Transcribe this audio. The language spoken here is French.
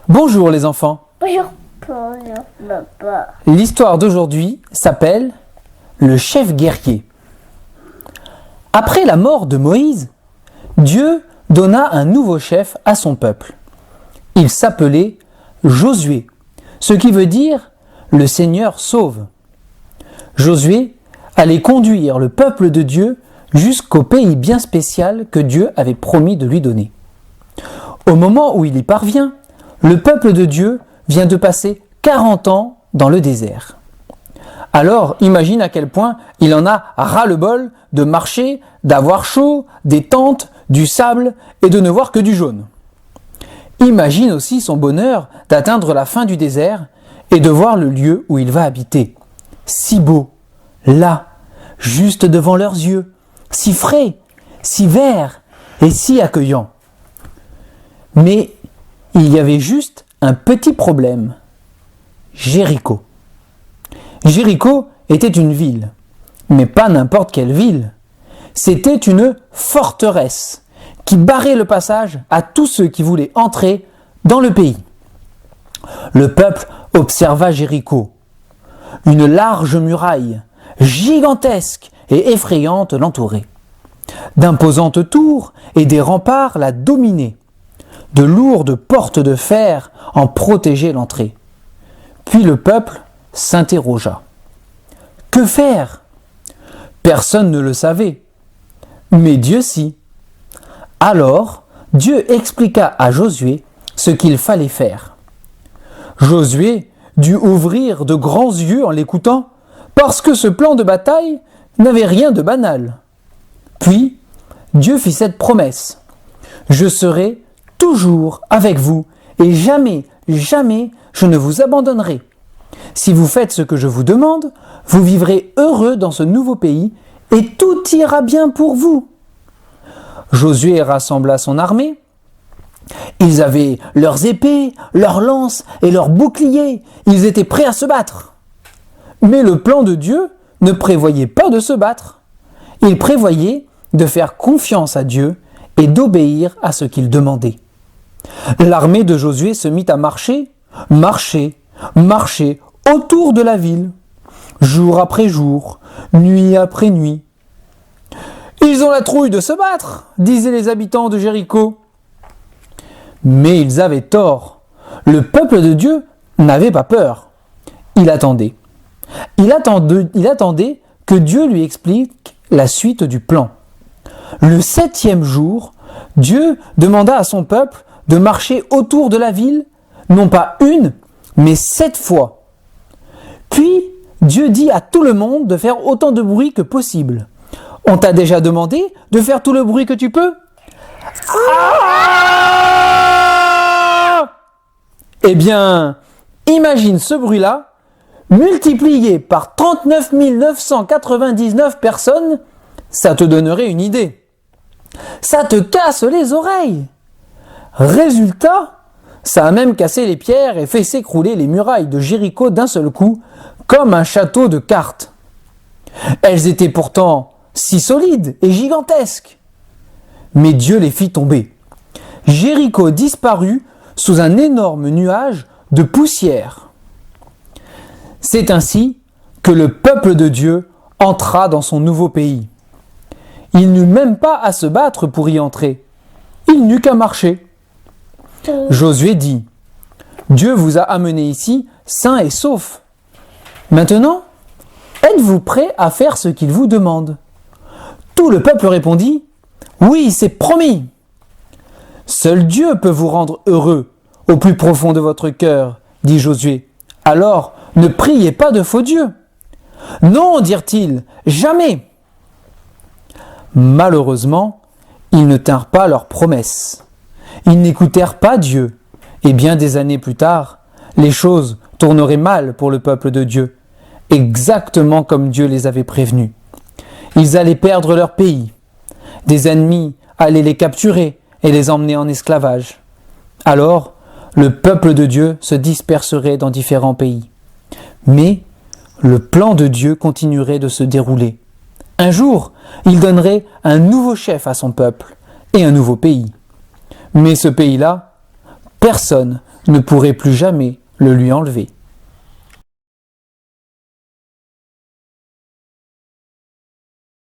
Bonjour les enfants. Bonjour, papa. L'histoire d'aujourd'hui s'appelle Le chef guerrier. Après la mort de Moïse, Dieu donna un nouveau chef à son peuple. Il s'appelait Josué, ce qui veut dire le Seigneur sauve. Josué allait conduire le peuple de Dieu jusqu'au pays bien spécial que Dieu avait promis de lui donner. Au moment où il y parvient, le peuple de Dieu vient de passer 40 ans dans le désert. Alors, imagine à quel point il en a ras-le-bol de marcher, d'avoir chaud, des tentes, du sable et de ne voir que du jaune. Imagine aussi son bonheur d'atteindre la fin du désert et de voir le lieu où il va habiter. Si beau, là, juste devant leurs yeux, si frais, si vert et si accueillant. Mais il y avait juste un petit problème. Jéricho. Jéricho était une ville, mais pas n'importe quelle ville. C'était une forteresse qui barrait le passage à tous ceux qui voulaient entrer dans le pays. Le peuple observa Jéricho. Une large muraille, gigantesque et effrayante l'entourait. D'imposantes tours et des remparts la dominaient. De lourdes portes de fer en protégeaient l'entrée. Puis le peuple s'interrogea. Que faire ? Personne ne le savait, mais Dieu si. Alors, Dieu expliqua à Josué ce qu'il fallait faire. Josué dut ouvrir de grands yeux en l'écoutant, parce que ce plan de bataille n'avait rien de banal. Puis, Dieu fit cette promesse. Je serai toujours avec vous, et jamais, jamais je ne vous abandonnerai. Si vous faites ce que je vous demande, vous vivrez heureux dans ce nouveau pays, et tout ira bien pour vous. Josué rassembla son armée. Ils avaient leurs épées, leurs lances et leurs boucliers. Ils étaient prêts à se battre. Mais le plan de Dieu ne prévoyait pas de se battre. Il prévoyait de faire confiance à Dieu et d'obéir à ce qu'il demandait. L'armée de Josué se mit à marcher autour de la ville, jour après jour, nuit après nuit. Ils ont la trouille de se battre, disaient les habitants de Jéricho. Mais ils avaient tort. Le peuple de Dieu n'avait pas peur. Il attendait. Il attendait que Dieu lui explique la suite du plan. Le 7e jour, Dieu demanda à son peuple de marcher autour de la ville, non pas une, mais 7 fois. Puis, Dieu dit à tout le monde de faire autant de bruit que possible. On t'a déjà demandé de faire tout le bruit que tu peux ? Ah ! Eh bien, imagine ce bruit-là, multiplié par 39 999 personnes, ça te donnerait une idée. Ça te casse les oreilles. Résultat, ça a même cassé les pierres et fait s'écrouler les murailles de Jéricho d'un seul coup, comme un château de cartes. Elles étaient pourtant si solides et gigantesques. Mais Dieu les fit tomber. Jéricho disparut sous un énorme nuage de poussière. C'est ainsi que le peuple de Dieu entra dans son nouveau pays. Il n'eut même pas à se battre pour y entrer. Il n'eut qu'à marcher. Josué dit, « Dieu vous a amené ici sain et sauf. Maintenant, êtes-vous prêts à faire ce qu'il vous demande ?» Tout le peuple répondit, « Oui, c'est promis. » Seul Dieu peut vous rendre heureux au plus profond de votre cœur, dit Josué. Alors, ne priez pas de faux dieux. Non, dirent-ils, jamais. Malheureusement, ils ne tinrent pas leur promesse. Ils n'écoutèrent pas Dieu. Et bien des années plus tard, les choses tourneraient mal pour le peuple de Dieu, exactement comme Dieu les avait prévenus. Ils allaient perdre leur pays. Des ennemis allaient les capturer et les emmener en esclavage. Alors, le peuple de Dieu se disperserait dans différents pays. Mais le plan de Dieu continuerait de se dérouler. Un jour, il donnerait un nouveau chef à son peuple et un nouveau pays. Mais ce pays-là, personne ne pourrait plus jamais le lui enlever.